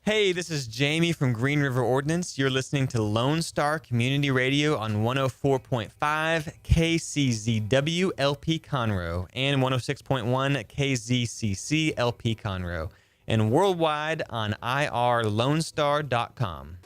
Hey, this is Jamie from Green River Ordnance. You're listening to Lone Star Community Radio on 104.5 KCZW LP Conroe and 106.1 KZCC LP Conroe, and worldwide on irlonestar.com.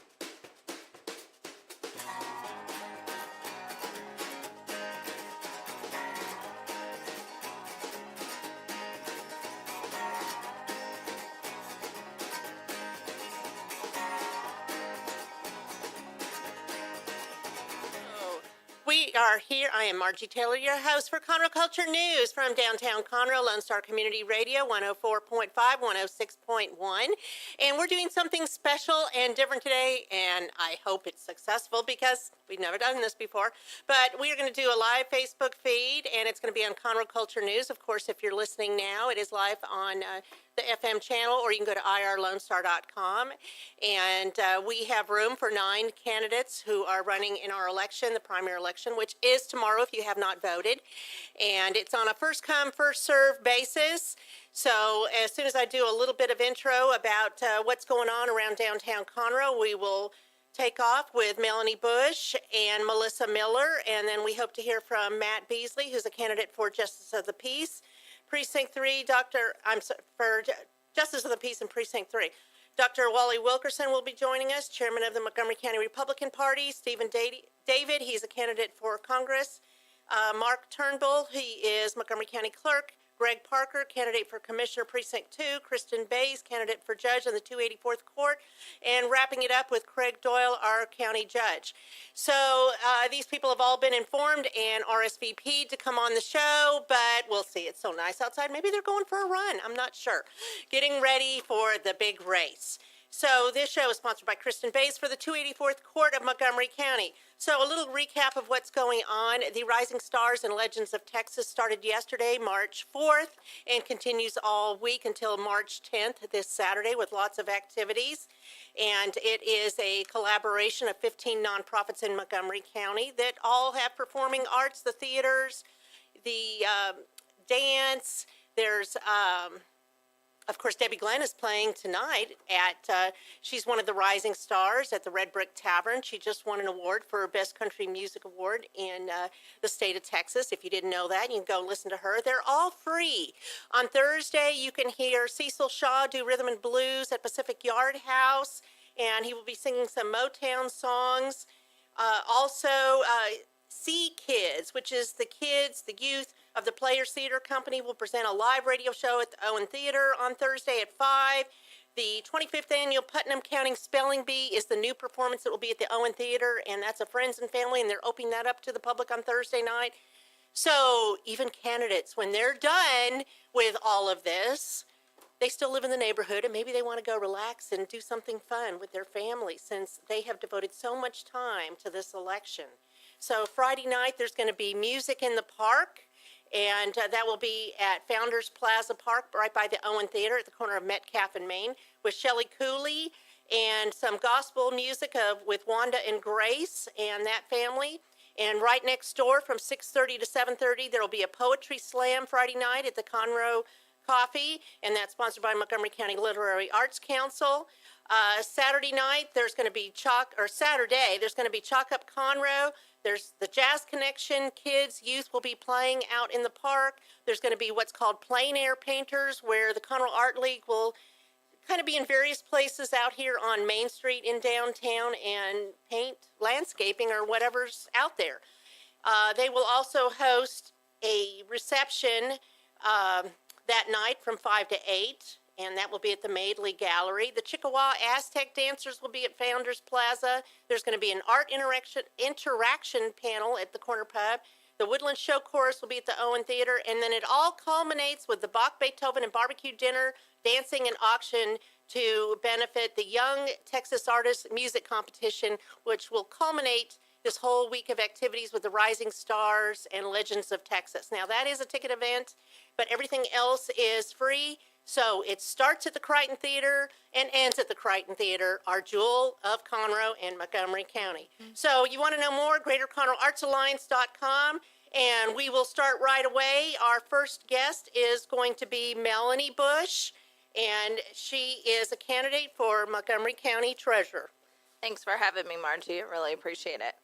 We are here. I am Margie Taylor, your host for Conroe Culture News from downtown Conroe, Lone Star Community Radio, 104.5, 106.1. And we're doing something special and different today, and I hope it's successful because we've never done this before. But we are going to do a live Facebook feed, and it's going to be on Conroe Culture News. Of course, if you're listening now, it is live on the FM channel, or you can go to irlonestar.com. And we have room for 9 candidates who are running in our election, the primary election, which is tomorrow if you have not voted. And it's on a first come, first serve basis. So as soon as I do a little bit of intro about what's going on around downtown Conroe, we will take off with Melanie Bush and Melisa Miller. And then we hope to hear from Matt Beasley, who's a candidate for Justice of the Peace. Precinct 3, for Justice of the Peace in Precinct 3. Dr. Wally Wilkerson will be joining us, chairman of the Montgomery County Republican Party. Stephen David, he's a candidate for Congress. Mark Turnbull, he is Montgomery County Clerk. Greg Parker, candidate for Commissioner Precinct 2. Kristin, candidate for Judge on the 284th Court. And wrapping it up with Craig Doyal, our county judge. So these people have all been informed and RSVP'd to come on the show, but we'll see. It's so nice outside. Maybe they're going for a run. I'm not sure. Getting ready for the big race. So this show is sponsored by Kristin for the 284th Court of Montgomery County. So a little recap of what's going on. The Rising Stars and Legends of Texas started yesterday, March 4th, and continues all week until March 10th, this Saturday, with lots of activities. And it is a collaboration of 15 nonprofits in Montgomery County that all have performing arts, the theaters, the dance. There's of course, Debbie Glenn is playing tonight at, she's one of the rising stars at the Red Brick Tavern. She just won an award for Best Country Music Award in the state of Texas. If you didn't know that, you can go listen to her. They're all free. On Thursday, you can hear Cecil Shaw do rhythm and blues at Pacific Yard House, and he will be singing some Motown songs. Also, Sea Kids, which is the youth of the Players Theater Company, will present a live radio show at the Owen Theater on Thursday at 5. The 25th Annual Putnam County Spelling Bee is the new performance that will be at the Owen Theater, and that's a friends and family, and they're opening that up to the public on Thursday night. So even candidates, when they're done with all of this, they still live in the neighborhood, and maybe they want to go relax and do something fun with their family since they have devoted so much time to this election. So Friday night, there's going to be music in the park, and that will be at Founders Plaza Park, right by the Owen Theater at the corner of Metcalf and Main, with Shelley Cooley and some gospel music with Wanda and Grace and that family. And right next door from 6:30 to 7:30, there will be a poetry slam Friday night at the Conroe Coffee, and that's sponsored by Montgomery County Literary Arts Council. Saturday night, there's going to be Chalk Up Conroe. There's the Jazz Connection, kids, youth will be playing out in the park. There's going to be what's called plein air painters, where the Conroe Art League will kind of be in various places out here on Main Street in downtown and paint landscaping or whatever's out there. They will also host a reception that night from 5 to 8. And that will be at the Madeley Gallery. The Chickasaw Aztec dancers will be at Founders Plaza. There's going to be an art interaction panel at the Corner Pub. The Woodland Show Chorus will be at the Owen Theater. And then it all culminates with the Bach, Beethoven, and barbecue dinner, dancing, and auction to benefit the Young Texas Artists Music Competition, which will culminate this whole week of activities with the Rising Stars and Legends of Texas. Now, that is a ticket event, but everything else is free. So it starts at the Crichton Theater and ends at the Crichton Theater, our jewel of Conroe and Montgomery County. Mm-hmm. So you want to know more, GreaterConroeArtsAlliance.com, and we will start right away. Our first guest is going to be Melanie Bush, and she is a candidate for Montgomery County Treasurer. Thanks for having me, Margie. I really appreciate it.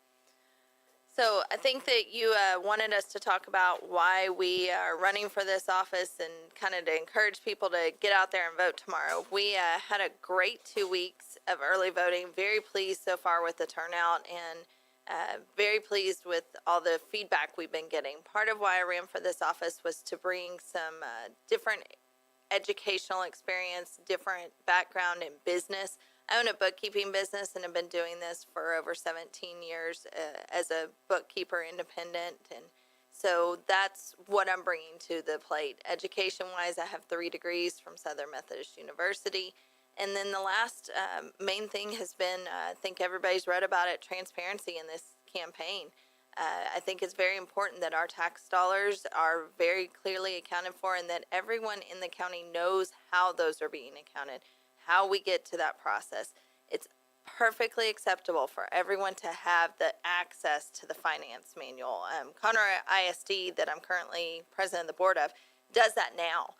So I think that you wanted us to talk about why we are running for this office and kind of to encourage people to get out there and vote tomorrow. We had a great 2 weeks of early voting. Very pleased so far with the turnout and very pleased with all the feedback we've been getting. Part of why I ran for this office was to bring some different educational experience, different background in business. I own a bookkeeping business and have been doing this for over 17 years as a bookkeeper independent. And so that's what I'm bringing to the plate. Education-wise, I have 3 degrees from Southern Methodist University. And then the last main thing has been, I think everybody's read about it, transparency in this campaign. I think it's very important that our tax dollars are very clearly accounted for and that everyone in the county knows how those are being accounted, how we get to that process. It's perfectly acceptable for everyone to have the access to the finance manual. Conroe ISD, that I'm currently president of the board of, does that now.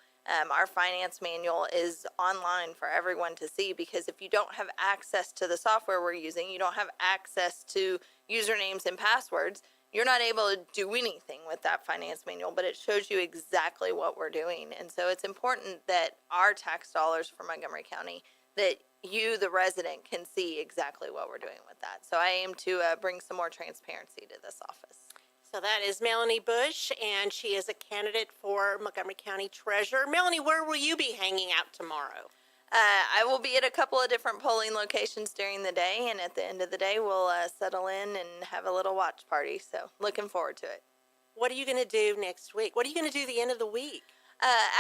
Our finance manual is online for everyone to see, because if you don't have access to the software we're using, you don't have access to usernames and passwords, you're not able to do anything with that finance manual, but it shows you exactly what we're doing. And so it's important that our tax dollars for Montgomery County, that you, the resident, can see exactly what we're doing with that. So I aim to bring some more transparency to this office. So that is Melanie Bush, and she is a candidate for Montgomery County Treasurer. Melanie, where will you be hanging out tomorrow? I will be at a couple of different polling locations during the day, and at the end of the day, we'll settle in and have a little watch party. So looking forward to it. What are you going to do next week? What are you going to do the end of the week?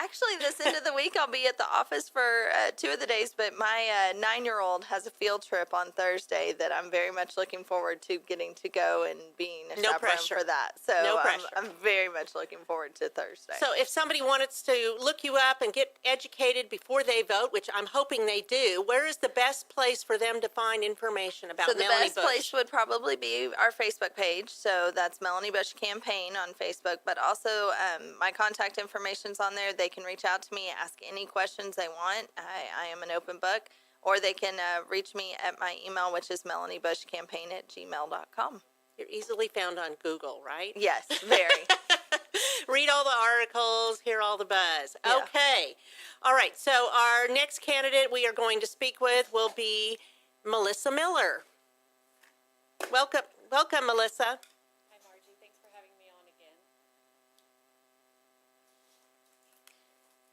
Actually, this end of the week, I'll be at the office for 2 of the days, but my 9-year-old has a field trip on Thursday that I'm very much looking forward to getting to go and being a chaperone for that. So no pressure. I'm very much looking forward to Thursday. So if somebody wanted to look you up and get educated before they vote, which I'm hoping they do, where is the best place for them to find information about Melanie Bush? So the best place would probably be our Facebook page. So that's Melanie Bush Campaign on Facebook, but also my contact information's on there. They can reach out to me, ask any questions they want. I am an open book. Or they can reach me at my email, which is melaniebushcampaign@gmail.com. You're easily found on Google, right? Yes, very. Read all the articles, hear all the buzz. Yeah. Okay. All right. So our next candidate we are going to speak with will be Melisa Miller. Welcome, Melisa. Hi, Margie. Thanks for having me on again.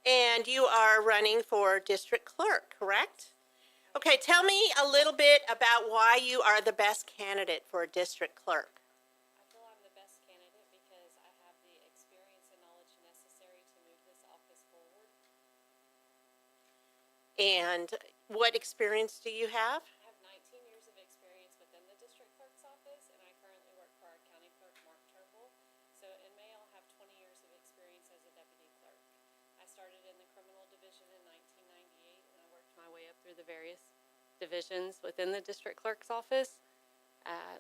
And you are running for district clerk, correct? Okay, tell me a little bit about why you are the best candidate for a district clerk. I feel I'm the best candidate because I have the experience and knowledge necessary to move this office forward. And what experience do you have? I have 19 years of experience within the district clerk's office, and I currently work for our county clerk, Turnbull. So in May, I'll have 20 years of experience as a deputy clerk. I started in the criminal division in 1998, and I worked my way up through the various divisions within the district clerk's office.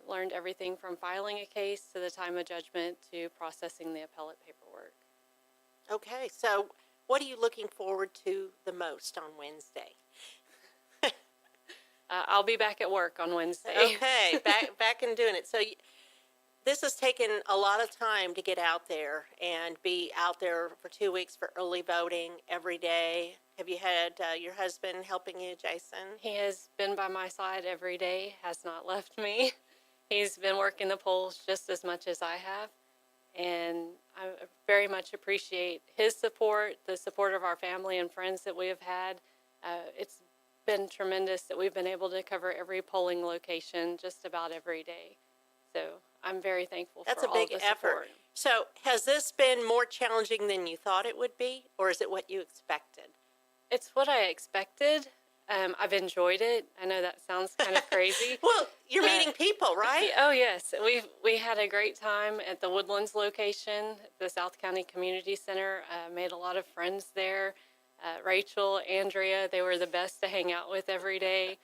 Learned everything from filing a case to the time of judgment to processing the appellate paperwork. Okay, so what are you looking forward to the most on Wednesday? I'll be back at work on Wednesday. Okay, back and doing it. So this has taken a lot of time to get out there and be out there for 2 weeks for early voting every day. Have you had your husband helping you, Jason? He has been by my side every day, has not left me. He's been working the polls just as much as I have. And I very much appreciate his support, the support of our family and friends that we have had. It's been tremendous that we've been able to cover every polling location just about every day. So I'm very thankful That's for all the a big effort. support. So has this been more challenging than you thought it would be, or is it what you expected? It's what I expected. I've enjoyed it. I know that sounds kind of crazy. Well, you're meeting people, right? Oh yes, we had a great time at the Woodlands location, the South County Community Center. Made a lot of friends there. Rachel, Andrea, they were the best to hang out with every day.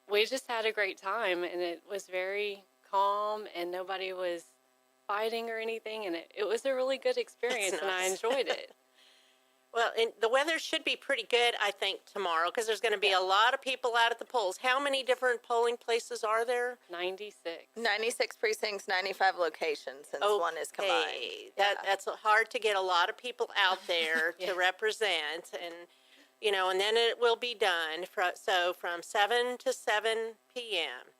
We just had a great time, and it was very calm, and nobody was fighting or anything, and it was a really good experience, That's and I nice. enjoyed it. Well, and the weather should be pretty good, I think, tomorrow, because there's going to be a lot of people out at the polls. How many different polling places are there? 96. 96 precincts, 95 locations, since one is combined. That's hard to get a lot of people out there to represent, and and then it will be done. From 7 to 7 p.m.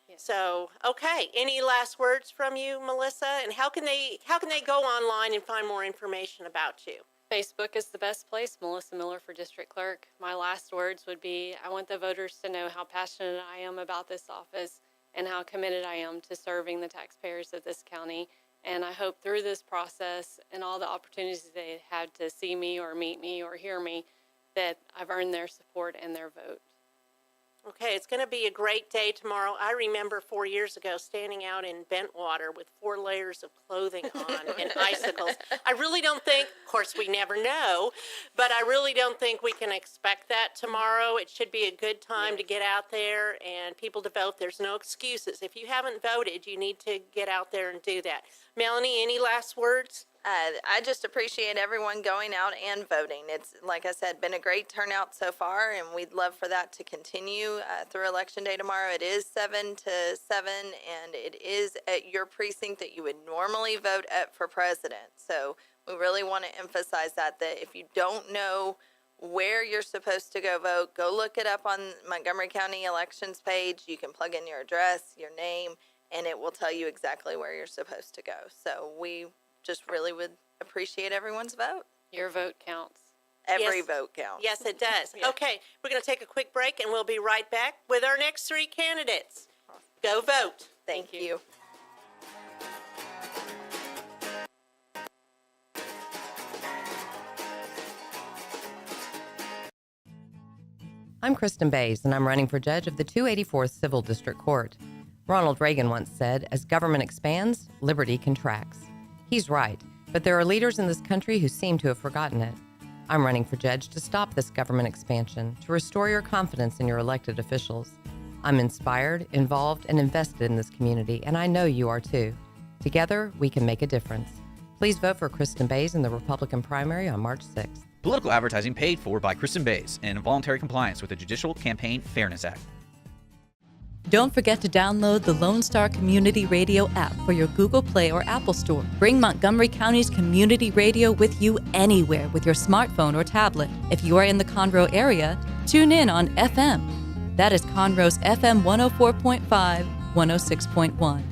Yes. So, okay. Any last words from you, Melisa? And how can they go online and find more information about you? Facebook is the best place. Melissa Miller for District Clerk. My last words would be, I want the voters to know how passionate I am about this office and how committed I am to serving the taxpayers of this county. And I hope through this process and all the opportunities they had to see me or meet me or hear me, that I've earned their support and their vote. Okay, it's going to be a great day tomorrow. I remember 4 years ago standing out in Bentwater with 4 layers of clothing on and icicles. I really don't think, of course we never know, but I really don't think we can expect that tomorrow. It should be a good time to get out there and people to vote. There's no excuses. If you haven't voted, you need to get out there and do that. Melanie, any last words? I just appreciate everyone going out and voting. It's, like I said, been a great turnout so far, and we'd love for that to continue through Election Day tomorrow. It is 7 to 7, and it is at your precinct that you would normally vote at for president. So we really want to emphasize that if you don't know where you're supposed to go vote, go look it up on Montgomery County Elections page. You can plug in your address, your name, and it will tell you exactly where you're supposed to go. So we just really would appreciate everyone's vote. Your vote counts. Every vote counts. Yes, it does. Yeah. Okay, we're going to take a quick break, and we'll be right back with our next 3 candidates. Go vote. Thank you. I'm Kristin Bays, and I'm running for judge of the 284th Civil District Court. Ronald Reagan once said, as government expands, liberty contracts. He's right, but there are leaders in this country who seem to have forgotten it. I'm running for judge to stop this government expansion, to restore your confidence in your elected officials. I'm inspired, involved, and invested in this community, and I know you are too. Together, we can make a difference. Please vote for Kristin Bays in the Republican primary on March 6th. Political advertising paid for by Kristin Bays and in voluntary compliance with the Judicial Campaign Fairness Act. Don't forget to download the Lone Star Community Radio app for your Google Play or Apple Store. Bring Montgomery County's community radio with you anywhere with your smartphone or tablet. If you are in the Conroe area, tune in on FM. That is Conroe's FM 104.5, 106.1.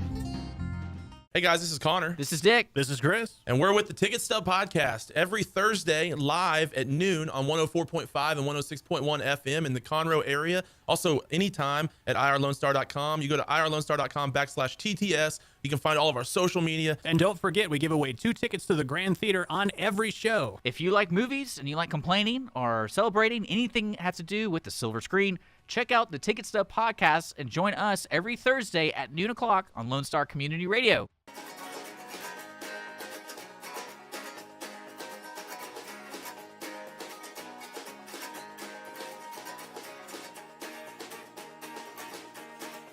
Hey guys, this is Connor. This is Dick. This is Chris. And we're with the Ticket Stub Podcast every Thursday live at noon on 104.5 and 106.1 FM in the Conroe area. Also, anytime at irlonestar.com. You go to irlonestar.com/TTS. You can find all of our social media. And don't forget, we give away 2 tickets to the Grand Theater on every show. If you like movies and you like complaining or celebrating anything that has to do with the silver screen, check out the Ticket Stub Podcast and join us every Thursday at noon o'clock on Lone Star Community Radio.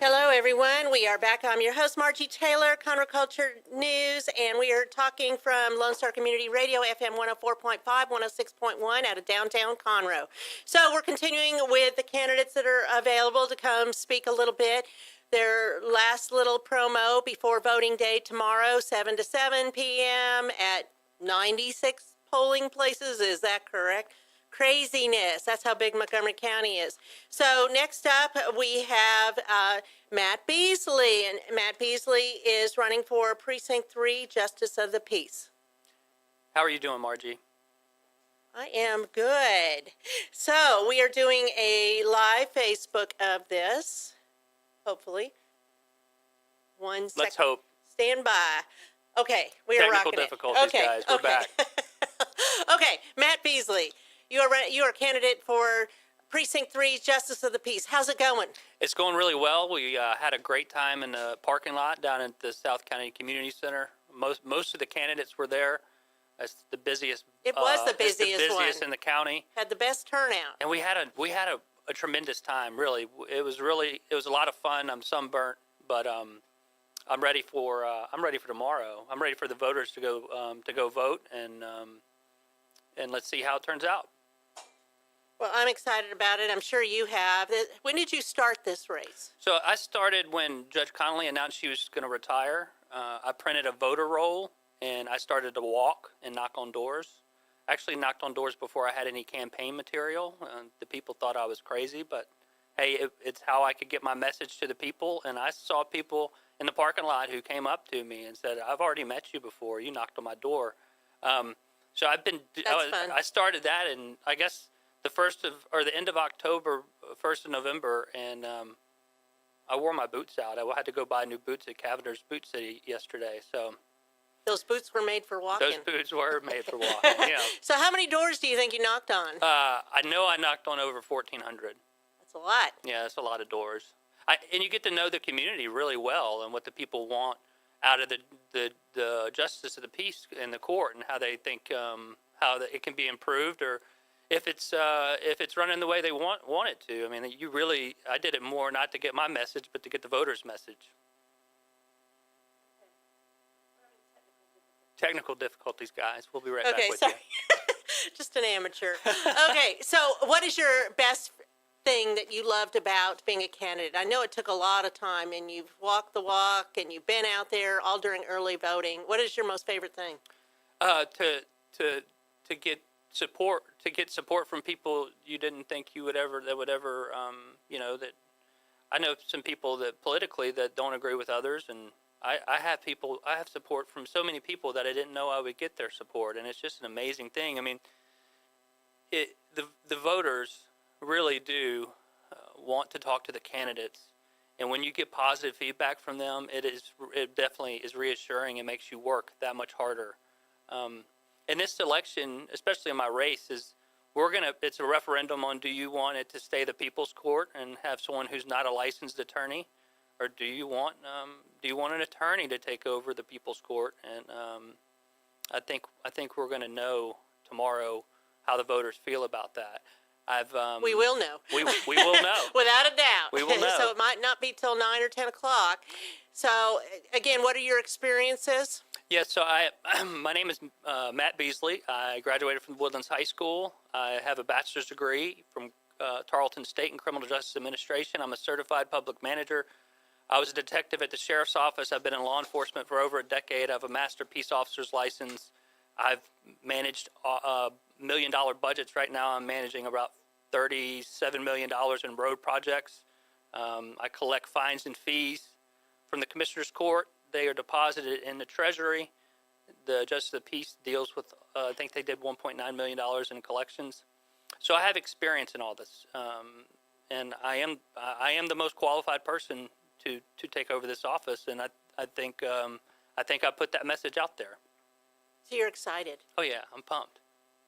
Hello, everyone. We are back. I'm your host, Margie Taylor, Conroe Culture News, and we are talking from Lone Star Community Radio, FM 104.5, 106.1 out of downtown Conroe. So we're continuing with the candidates that are available to come speak a little bit. Their last little promo before voting day tomorrow, 7 to 7 p.m. at 96 polling places. Is that correct? Craziness. That's how big Montgomery County is. So next up, we have Matt Beasley. And Matt Beasley is running for Precinct 3, Justice of the Peace. How are you doing, Margie? I am good. So we are doing a live Facebook of this, hopefully. 1 second. Let's hope. Stand by. Okay, we are Technical rocking it. difficulties, guys. We're back. Okay, Matt Beasley. You are a candidate for Precinct 3's Justice of the Peace. How's it going? It's going really well. We had a great time in the parking lot down at the South County Community Center. Most of the candidates were there. It's the busiest. It was the busiest it's the busiest one. in the county. Had the best turnout. And we had a tremendous time. Really, it was a lot of fun. I'm sunburnt, but I'm ready for tomorrow. I'm ready for the voters to go vote, and let's see how it turns out. Well, I'm excited about it. I'm sure you have. When did you start this race? So I started when Judge Connolly announced she was going to retire. I printed a voter roll, and I started to walk and knock on doors. I actually knocked on doors before I had any campaign material. The people thought I was crazy, but hey, it's how I could get my message to the people. And I saw people in the parking lot who came up to me and said, "I've already met you before. You knocked on my door." So I started that, and I guess the end of October, 1st of November, and I wore my boots out. I had to go buy new boots at Cavender's Boot City yesterday. So those boots were made for walking. Those boots were made for walking. Yeah. So how many doors do you think you knocked on? I know I knocked on over 1,400. That's a lot. Yeah, that's a lot of doors. And you get to know the community really well and what the people want out of the justice of the peace in the court, and how they think it can be improved, or if it's running the way they want it to. I mean, I did it more not to get my message, but to get the voters' message. Technical difficulties, guys. We'll be right back with sorry. you. Just an amateur. Okay, so what is your best thing that you loved about being a candidate? I know it took a lot of time, and you've walked the walk, and you've been out there all during early voting. What is your most favorite thing? To get support from people you didn't think that I know some people that politically that don't agree with others, and I have support from so many people that I didn't know I would get their support, and it's just an amazing thing. I mean, the voters really do want to talk to the candidates, and when you get positive feedback from them, it definitely is reassuring and makes you work that much harder. And this election, especially in my race, it's a referendum on, do you want it to stay the people's court and have someone who's not a licensed attorney, or do you want an attorney to take over the people's court? And I think we're going to know tomorrow how the voters feel about that. We will know. We will know. Without a doubt. We will know. So it might not be till 9 or 10 o'clock. So again, what are your experiences? Yeah, so my name is Matt Beasley. I graduated from Woodlands High School. I have a bachelor's degree from Tarleton State in Criminal Justice Administration. I'm a certified public manager. I was a detective at the sheriff's office. I've been in law enforcement for over a decade. I have a master peace officer's license. I've managed $1 million budgets. Right now I'm managing about $37 million in road projects. I collect fines and fees from the Commissioner's Court. They are deposited in the Treasury. The Justice of the Peace deals with, I think they did $1.9 million in collections. So I have experience in all this, and I am the most qualified person to take over this office, and I think I put that message out there. So you're excited? Oh yeah, I'm pumped.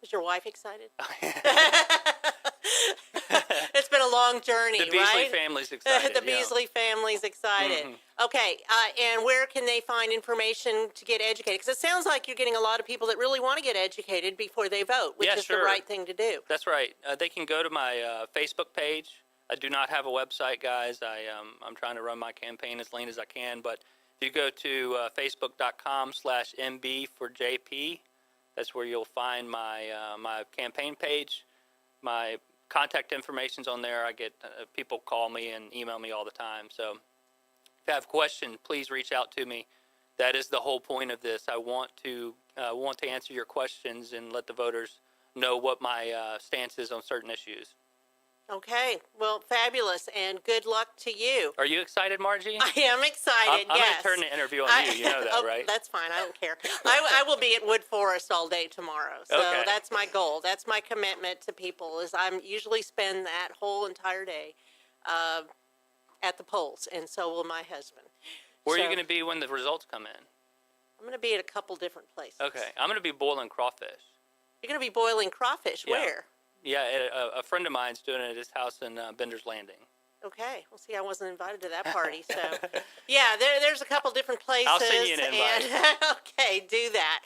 Is your wife excited? It's been a long journey, right? The Beasley family's excited. The Beasley family's excited. Mm-hmm. Okay, and where can they find information to get educated? Because it sounds like you're getting a lot of people that really want to get educated before they vote, which is the right thing to do. That's right. They can go to my Facebook page. I do not have a website, guys. I'm trying to run my campaign as lean as I can, but if you go to facebook.com/MB for JP, that's where you'll find my my campaign page. My contact information's on there. I get people call me and email me all the time. So if you have questions, please reach out to me. That is the whole point of this. I want to answer your questions and let the voters know what my stance is on certain issues. Okay. Well, fabulous, and good luck to you. Are you excited, Margie? I am excited, I'm yes. going to turn the interview on you. You know that, right? That's fine. I don't care. I will be at Wood Forest all day tomorrow. So That's my goal. That's my commitment to people, is I'm usually spend that whole entire day at the polls, and so will my husband. Where are you going to be when the results come in? I'm going to be at a couple different places. Okay. I'm going to be boiling crawfish. You're going to be boiling crawfish? Yeah. Where? Yeah, a friend of mine's doing it at his house in Bender's Landing. Okay. Well, see, I wasn't invited to that party, so yeah, there's a couple different places. I'll send you an invite. Okay, do that.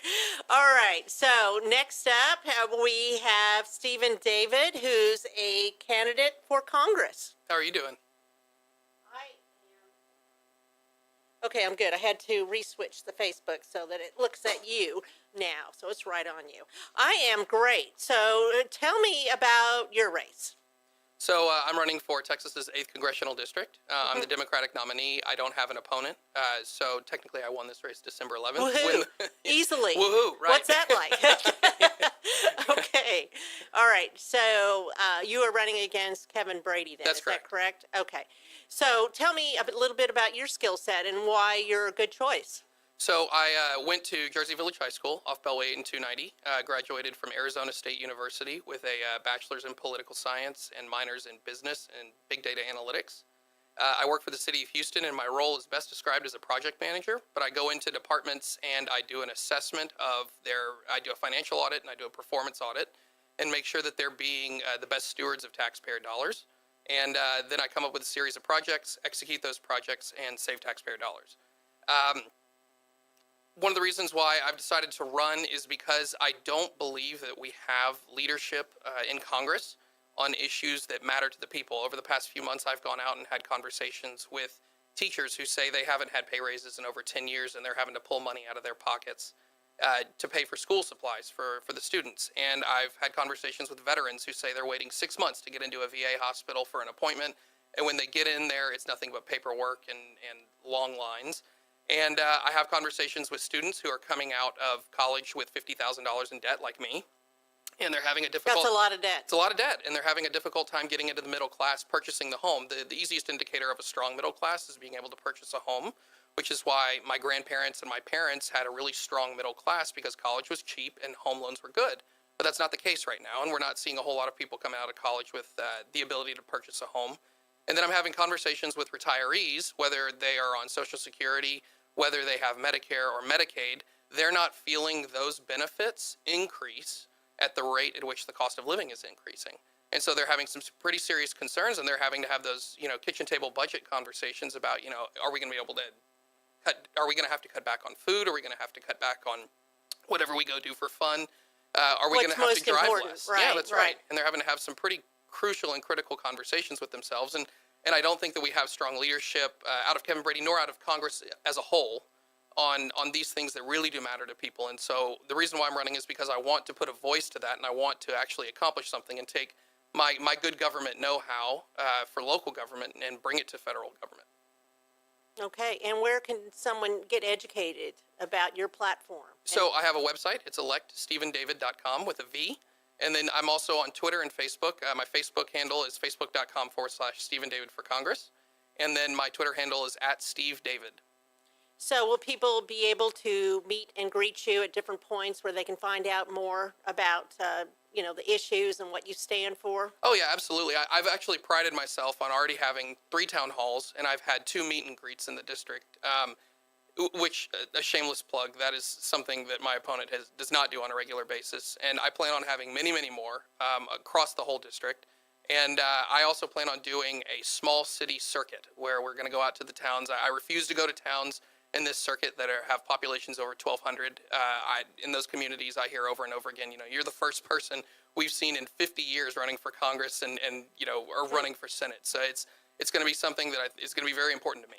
All right. So next up, we have Stephen David, who's a candidate for Congress. How are you doing? Okay, I'm good. I had to re-switch the Facebook so that it looks at you now, so it's right on you. I am great. So tell me about your race. So I'm running for Texas's 8th Congressional District. I'm the Democratic nominee. I don't have an opponent. So technically I won this race December 11th. Woohoo! Easily. Woohoo, right. What's that like? Okay. All right. So you are running against Kevin Brady then. That's Is that correct? Okay. So tell me a little bit about your skill set and why you're a good choice. So I went to Jersey Village High School off Bellway 8 and 290. Graduated from Arizona State University with a bachelor's in political science and minors in business and big data analytics. I work for the city of Houston, and my role is best described as a project manager. But I go into departments and I do an assessment of I do a financial audit and I do a performance audit and make sure that they're being the best stewards of taxpayer dollars. And then I come up with a series of projects, execute those projects, and save taxpayer dollars. One of the reasons why I've decided to run is because I don't believe that we have leadership in Congress on issues that matter to the people. Over the past few months, I've gone out and had conversations with teachers who say they haven't had pay raises in over 10 years and they're having to pull money out of their pockets to pay for school supplies for the students. And I've had conversations with veterans who say they're waiting 6 months to get into a VA hospital for an appointment. And when they get in there, it's nothing but paperwork and long lines. And I have conversations with students who are coming out of college with $50,000 in debt like me. And they're having a difficult... That's a lot of debt. It's a lot of debt. And they're having a difficult time getting into the middle class, purchasing the home. The easiest indicator of a strong middle class is being able to purchase a home, which is why my grandparents and my parents had a really strong middle class because college was cheap and home loans were good. But that's not the case right now. And we're not seeing a whole lot of people coming out of college with the ability to purchase a home. And then I'm having conversations with retirees, whether they are on Social Security, whether they have Medicare or Medicaid, they're not feeling those benefits increase at the rate at which the cost of living is increasing. And so they're having some pretty serious concerns, and they're having to have those, kitchen table budget conversations about, are we going to be able to are we going to have to cut back on food? Are we going to have to cut back on whatever we go do for fun? Are we going to have to drive less? Right, yeah, that's right. And they're having to have some pretty crucial and critical conversations with themselves. And I don't think that we have strong leadership out of Kevin Brady nor out of Congress as a whole on these things that really do matter to people. And so the reason why I'm running is because I want to put a voice to that, and I want to actually accomplish something and take my good government know-how for local government and bring it to federal government. Okay, and where can someone get educated about your platform? So I have a website. It's electstephendavid.com with a V. And then I'm also on Twitter and Facebook. My Facebook handle is facebook.com/Stephen David for Congress. And then my Twitter handle is @SteveDavid. So will people be able to meet and greet you at different points where they can find out more about, the issues and what you stand for? Oh, yeah, absolutely. I've actually prided myself on already having 3 town halls, and I've had 2 meet and greets in the district, which, a shameless plug, that is something that my opponent does not do on a regular basis. And I plan on having many, many more across the whole district. And I also plan on doing a small city circuit where we're going to go out to the towns. I refuse to go to towns in this circuit that have populations over 1,200. In those communities, I hear over and over again, you're the first person we've seen in 50 years running for Congress and or running for Senate. So it's going to be something that is going to be very important to me.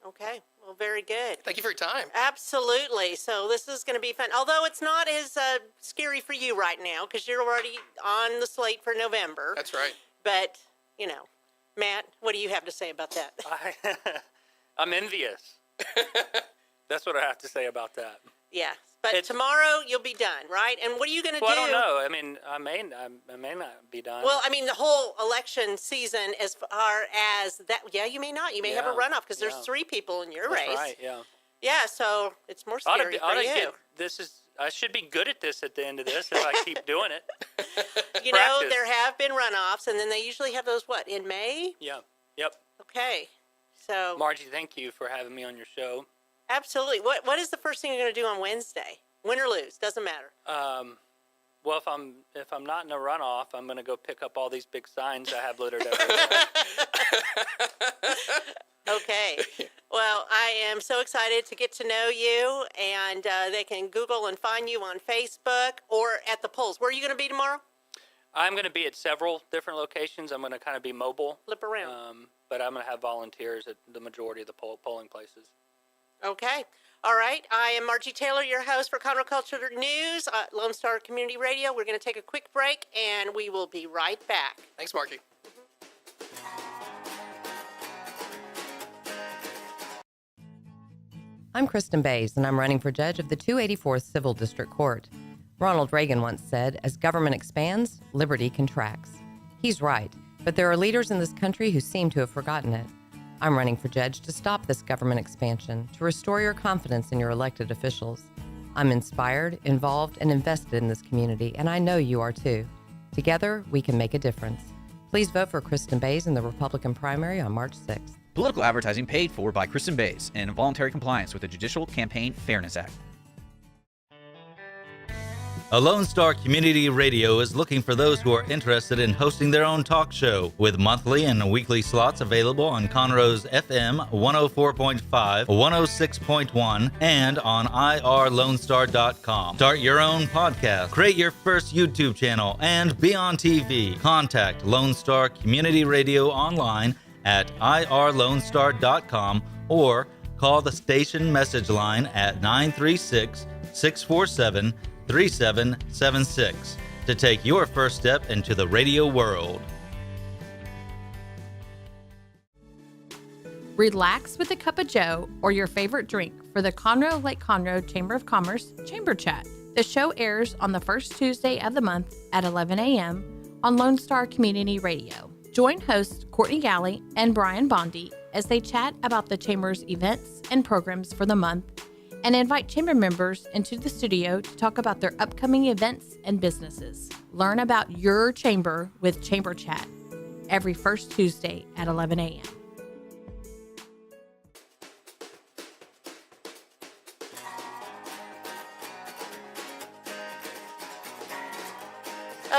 Okay, well, very good. Thank you for your time. Absolutely. So this is going to be fun. Although it's not as scary for you right now because you're already on the slate for November. That's right. But, Matt, what do you have to say about that? I'm envious. That's what I have to say about that. Yeah, but tomorrow you'll be done, right? And what are you going to do? I don't know. I mean, I may not be done. Well, I mean, the whole election season, as far as that, yeah, you may not. You may have a runoff because there's 3 people in your race. That's right. Yeah. Yeah, so it's more scary for you. I should be good at this at the end of this if I keep doing it. There have been runoffs, and then they usually have those, in May? Yeah. Yep. Okay. So, Margie, thank you for having me on your show. Absolutely. What is the first thing you're going to do on Wednesday? Win or lose, doesn't matter. Well, if I'm not in a runoff, I'm going to go pick up all these big signs I have littered everywhere. Okay. Well, I am so excited to get to know you, and they can Google and find you on Facebook or at the polls. Where are you going to be tomorrow? I'm going to be at several different locations. I'm going to kind of be mobile. Flip around. But I'm going to have volunteers at the majority of the polling places. Okay. All right. I am Margie Taylor, your host for Conroe Culture News, Lone Star Community Radio. We're going to take a quick break, and we will be right back. Thanks, Margie. I'm Kristin Bays, and I'm running for judge of the 284th Civil District Court. Ronald Reagan once said, as government expands, liberty contracts. He's right, but there are leaders in this country who seem to have forgotten it. I'm running for judge to stop this government expansion, to restore your confidence in your elected officials. I'm inspired, involved, and invested in this community, and I know you are too. Together, we can make a difference. Please vote for Kristin Bays in the Republican primary on March 6th. Political advertising paid for by Kristin Bays in voluntary compliance with the Judicial Campaign Fairness Act. A Lone Star Community Radio is looking for those who are interested in hosting their own talk show, with monthly and weekly slots available on Conroe's FM 104.5, 106.1, and on irlonestar.com. Start your own podcast, create your first YouTube channel, and be on TV. Contact Lone Star Community Radio online at irlonestar.com or call the station message line at 936-647-3776 to take your first step into the radio world. Relax with a cup of joe or your favorite drink for the Conroe Lake Conroe Chamber of Commerce Chamber Chat. The show airs on the first Tuesday of the month at 11 a.m. on Lone Star Community Radio. Join hosts Courtney Galley and Brian Bondi as they chat about the Chamber's events and programs for the month, and invite Chamber members into the studio to talk about their upcoming events and businesses. Learn about your Chamber with Chamber Chat every first Tuesday at 11 a.m.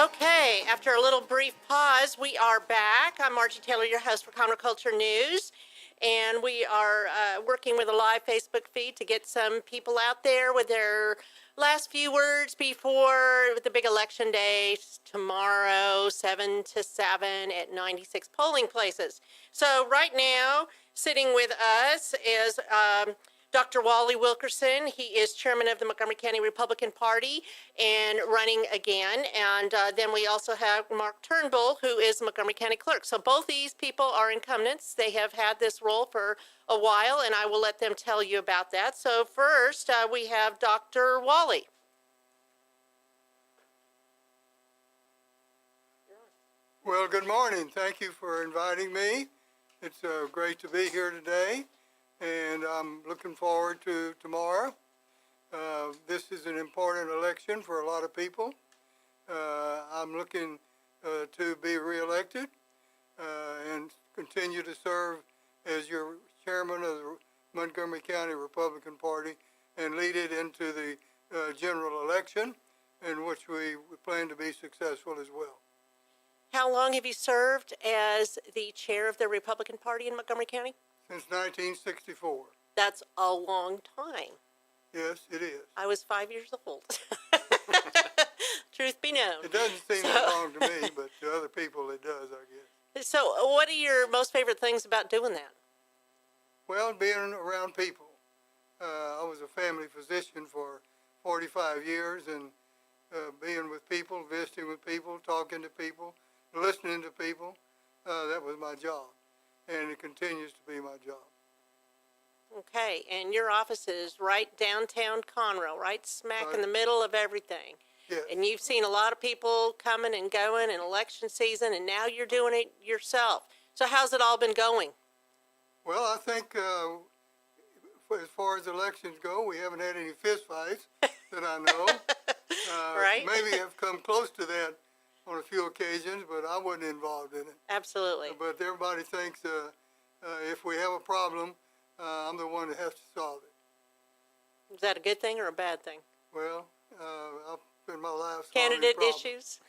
Okay, after a little brief pause, we are back. I'm Margie Taylor, your host for Conroe Culture News. And we are working with a live Facebook feed to get some people out there with their last few words before the big election day tomorrow, 7 to 7 at 96 polling places. So right now, sitting with us is Dr. Wally Wilkerson. He is chairman of the Montgomery County Republican Party and running again. And then we also have Mark Turnbull, who is Montgomery County Clerk. So both these people are incumbents. They have had this role for a while, and I will let them tell you about that. So first, we have Dr. Wally. Well, good morning. Thank you for inviting me. It's great to be here today, and I'm looking forward to tomorrow. This is an important election for a lot of people. I'm looking to be reelected and continue to serve as your chairman of the Montgomery County Republican Party and lead it into the general election, in which we plan to be successful as well. How long have you served as the chair of the Republican Party in Montgomery County? Since 1964. That's a long time. Yes, it is. I was 5 years old. Truth be known. It doesn't seem that long to me, but to other people it does, I guess. So what are your most favorite things about doing that? Well, being around people. I was a family physician for 45 years, and being with people, visiting with people, talking to people, listening to people, that was my job. And it continues to be my job. Okay, and your office is right downtown Conroe, right smack in the middle of everything. Yes. And you've seen a lot of people coming and going in election season, and now you're doing it yourself. So how's it all been going? Well, I think as far as elections go, we haven't had any fist fights that I know. Right? Maybe have come close to that on a few occasions, but I wasn't involved in it. Absolutely. But everybody thinks if we have a problem, I'm the one that has to solve it. Is that a good thing or a bad thing? Well, I've spent my life solving Candidate problems, issues?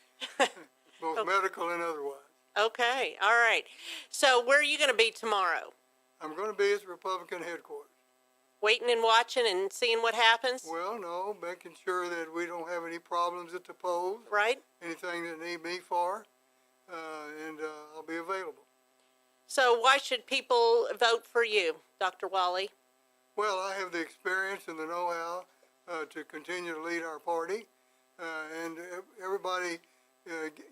both medical and otherwise. Okay, all right. So where are you going to be tomorrow? I'm going to be at the Republican headquarters. Waiting and watching and seeing what happens? Well, no, making sure that we don't have any problems at the polls. Right. Anything that need me for, and I'll be available. So why should people vote for you, Dr. Wally? Well, I have the experience and the know-how to continue to lead our party, and everybody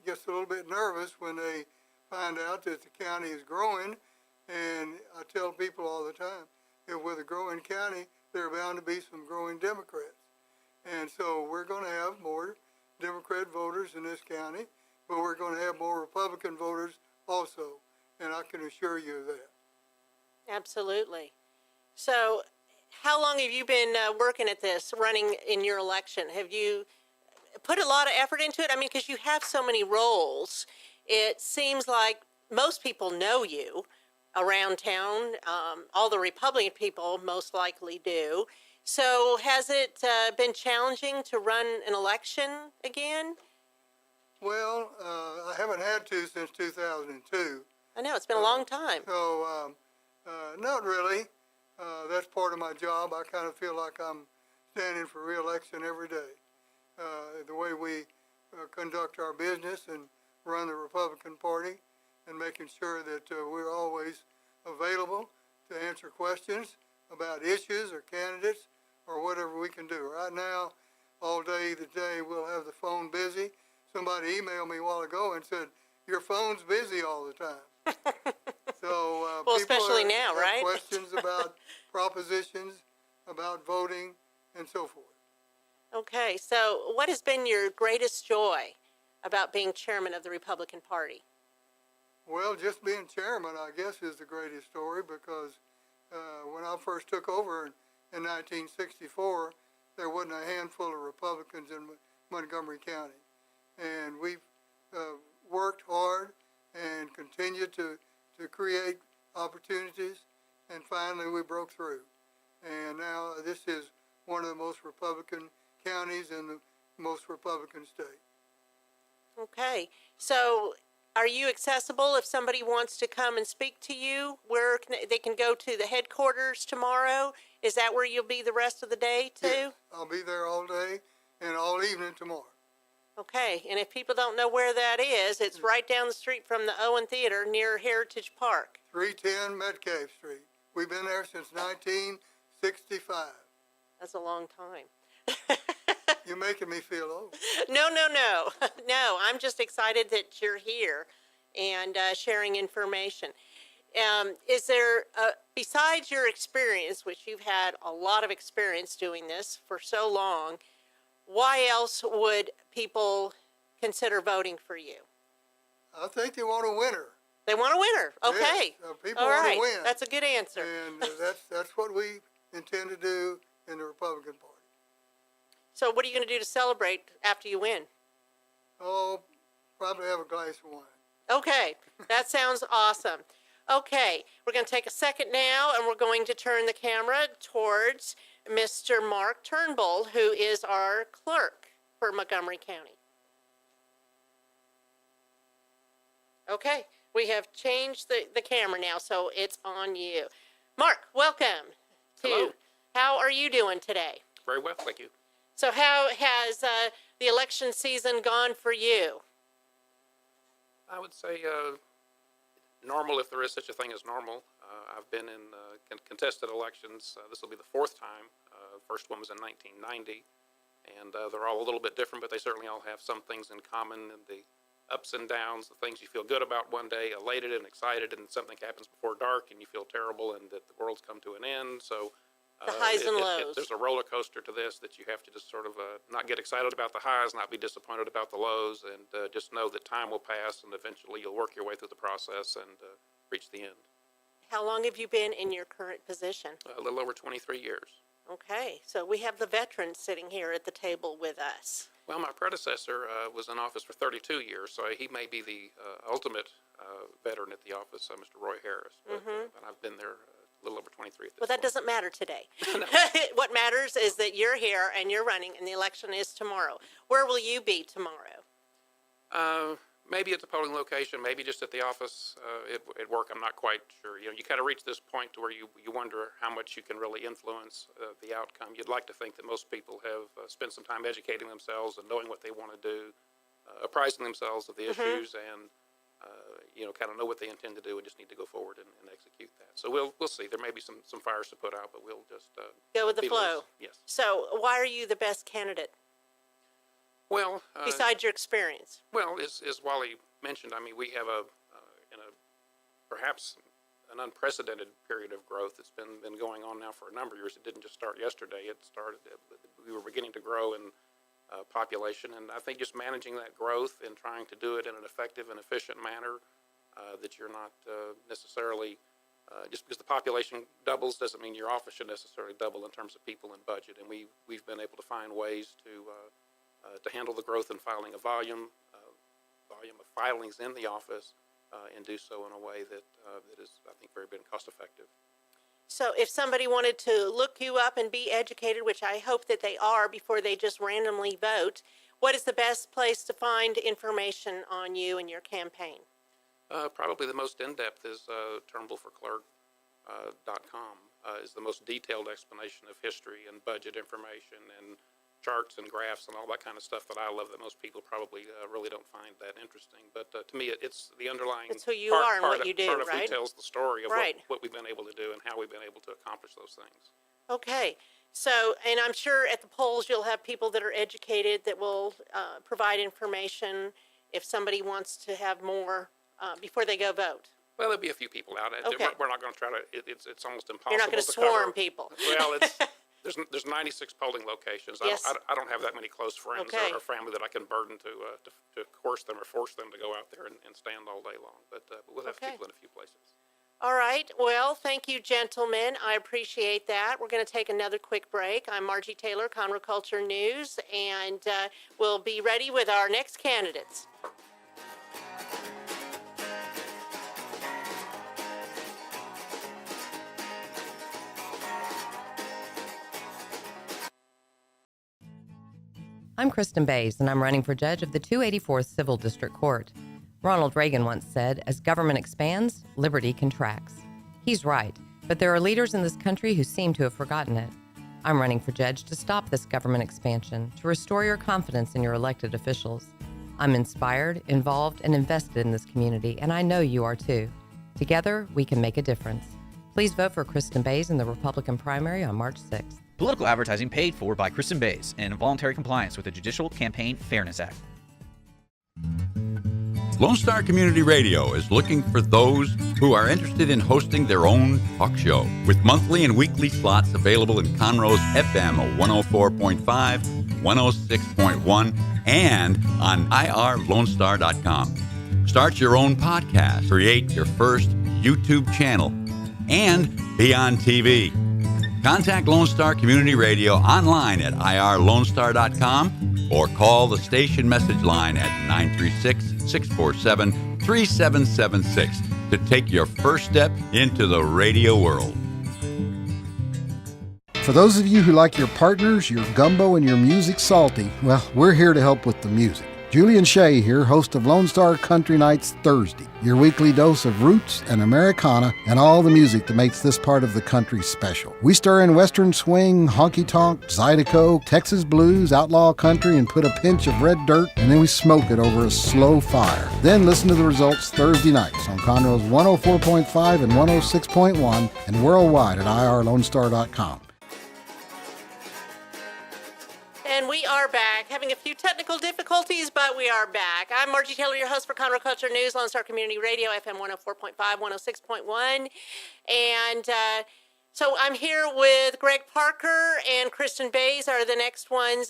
gets a little bit nervous when they find out that the county is growing, and I tell people all the time, that with a growing county, there are bound to be some growing Democrats. And so we're going to have more Democrat voters in this county, but we're going to have more Republican voters also, and I can assure you of that. Absolutely. So how long have you been working at this, running in your election? Have you put a lot of effort into it? I mean, because you have so many roles, it seems like most people know you around town. All the Republican people most likely do. So has it been challenging to run an election again? Well, I haven't had to since 2002. I know, it's been a long time. So, not really. That's part of my job. I kind of feel like I'm standing for re-election every day. The way we conduct our business and run the Republican Party, and making sure that we're always available to answer questions about issues or candidates or whatever we can do. Right now, all day today, we'll have the phone busy. Somebody emailed me a while ago and said, your phone's busy all the time. So well, people especially now, have right? questions about propositions, about voting, and so forth. Okay, so what has been your greatest joy about being chairman of the Republican Party? Well, just being chairman, I guess, is the greatest story, because when I first took over in 1964, there wasn't a handful of Republicans in Montgomery County. And we've worked hard and continued to create opportunities, and finally we broke through. And now this is one of the most Republican counties in the most Republican state. Okay, so are you accessible if somebody wants to come and speak to you? Where can they can go to the headquarters tomorrow? Is that where you'll be the rest of the day too? Yes, I'll be there all day and all evening tomorrow. Okay, and if people don't know where that is, it's right down the street from the Owen Theater near Heritage Park. 310 Metcalfe Street. We've been there since 1965. That's a long time. You're making me feel old. No. No, I'm just excited that you're here and sharing information. Is there, besides your experience, which you've had a lot of experience doing this for so long, why else would people consider voting for you? I think they want a winner. They want a winner. Okay. Yes, people All want right. to win. That's a good answer. And that's what we intend to do in the Republican Party. So what are you going to do to celebrate after you win? Oh, probably have a glass of wine. Okay, that sounds awesome. Okay, we're going to take a second now, and we're going to turn the camera towards Mr. Mark Turnbull, who is our clerk for Montgomery County. Okay, we have changed the camera now, so it's on you. Mark, welcome. Hello. How are you doing today? Very well, thank you. So how has the election season gone for you? I would say normal, if there is such a thing as normal. I've been in contested elections. This will be the fourth time. First one was in 1990, and they're all a little bit different, but they certainly all have some things in common. And the ups and downs, the things you feel good about one day, elated and excited, and something happens before dark, and you feel terrible, and that the world's come to an end. So the highs and lows. There's a roller coaster to this that you have to just sort of not get excited about the highs, not be disappointed about the lows, and just know that time will pass, and eventually you'll work your way through the process and reach the end. How long have you been in your current position? A little over 23 years. Okay, so we have the veteran sitting here at the table with us. Well, my predecessor was in office for 32 years, so he may be the ultimate veteran at the office, Mr. Roy Harris. But, but I've been there a little over 23 at this Well, that point. doesn't matter today. What matters is that you're here and you're running, and the election is tomorrow. Where will you be tomorrow? Maybe at the polling location, maybe just at the office at work. I'm not quite sure. You know, you kind of reach this point to where you wonder how much you can really influence the outcome. You'd like to think that most people have spent some time educating themselves and knowing what they want to do, apprising themselves of the issues, and you know, kind of know what they intend to do and just need to go forward and execute that. So we'll see. There may be some fires to put out, but we'll just Go with the be flow. loose. Yes. So why are you the best candidate Well, besides your experience? well, as Wally mentioned, I mean, we have in a perhaps an unprecedented period of growth that's been going on now for a number of years. It didn't just start yesterday. It started. We were beginning to grow in population, and I think just managing that growth and trying to do it in an effective and efficient manner, that you're not necessarily just because the population doubles doesn't mean your office should necessarily double in terms of people and budget. And we've been able to find ways to handle the growth and filing a volume of filings in the office, and do so in a way that is, I think, very been cost effective. So if somebody wanted to look you up and be educated, which I hope that they are before they just randomly vote, what is the best place to find information on you and your campaign? Probably the most in-depth is TurnbullForClerk.com is the most detailed explanation of history and budget information and charts and graphs and all that kind of stuff that I love that most people probably really don't find that interesting. But to me, it's the underlying It's who you are and what you do, part of right? who tells the story of Right. what we've been able to do and how we've been able to accomplish those things. Okay. So, and I'm sure at the polls you'll have people that are educated that will provide information if somebody wants to have more before they go vote. Well, there'll be a few people out. Okay. We're not going to try to. It's almost impossible. You're not going to cover. swarm people. Well, there's 96 polling locations. Yes. I don't have that many close friends Okay. or family that I can burden to coerce them or force them to go out there and stand all day long. But we'll have Okay. people in a few places. All right. Well, thank you, gentlemen. I appreciate that. We're going to take another quick break. I'm Margie Taylor, Conroe Culture News, and we'll be ready with our next candidates. I'm Kristin Bays, and I'm running for judge of the 284th Civil District Court. Ronald Reagan once said, as government expands, liberty contracts. He's right, but there are leaders in this country who seem to have forgotten it. I'm running for judge to stop this government expansion, to restore your confidence in your elected officials. I'm inspired, involved, and invested in this community, and I know you are too. Together, we can make a difference. Please vote for Kristin Bays in the Republican primary on March 6th. Political advertising paid for by Kristin Bays and in voluntary compliance with the Judicial Campaign Fairness Act. Lone Star Community Radio is looking for those who are interested in hosting their own talk show with monthly and weekly slots available in Conroe's FM 104.5, 106.1, and on irlonestar.com. Start your own podcast, create your first YouTube channel, and be on TV. Contact Lone Star Community Radio online at irlonestar.com or call the station message line at 936-647-3776 to take your first step into the radio world. For those of you who like your partners, your gumbo, and your music salty, well, we're here to help with the music. Julian Shea here, host of Lone Star Country Nights Thursday, your weekly dose of roots and Americana and all the music that makes this part of the country special. We stir in Western swing, honky-tonk, Zydeco, Texas blues, outlaw country, and put a pinch of red dirt, and then we smoke it over a slow fire. Then listen to the results Thursday nights on Conroe's 104.5 and 106.1 and worldwide at irlonestar.com. And we are back, having a few technical difficulties, but we are back. I'm Margie Taylor, your host for Conroe Culture News, Lone Star Community Radio, FM 104.5, 106.1. And so I'm here with Greg Parker and Kristin Bays are the next ones,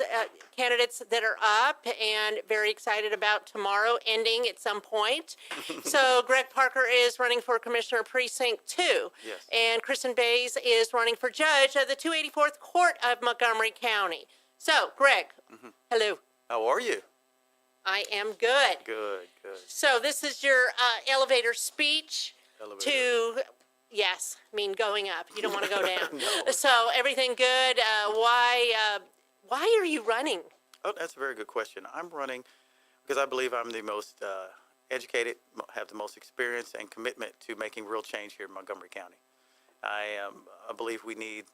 candidates that are up, and very excited about tomorrow ending at some point. So Greg Parker is running for Commissioner Precinct 2. Yes. And Kristin Bays is running for judge of the 284th Court of Montgomery County. So, Greg, hello. How are you? I am good. Good. So this is your elevator speech to, yes, I mean going up. You don't want to go down. No. So everything good. Why are you running? Oh, that's a very good question. I'm running because I believe I'm the most educated, have the most experience and commitment to making real change here in Montgomery County. I believe we need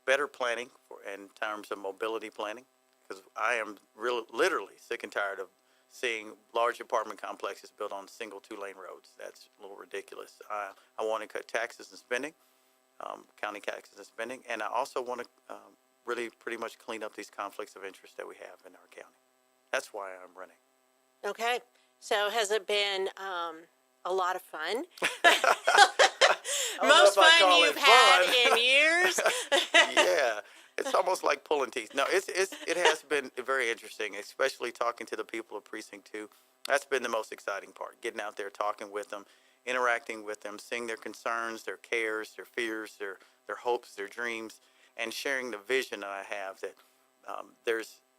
better planning in terms of mobility planning, because I am literally sick and tired of seeing large apartment complexes built on single 2-lane roads. That's a little ridiculous. I want to cut taxes and spending, county taxes and spending, and I also want to really pretty much clean up these conflicts of interest that we have in our county. That's why I'm running. Okay. So has it been a lot of fun? Most fun you've had in years? Yeah. It's almost like pulling teeth. No, it has been very interesting, especially talking to the people of Precinct 2. That's been the most exciting part, getting out there, talking with them, interacting with them, seeing their concerns, their cares, their fears, their hopes, their dreams, and sharing the vision that I have that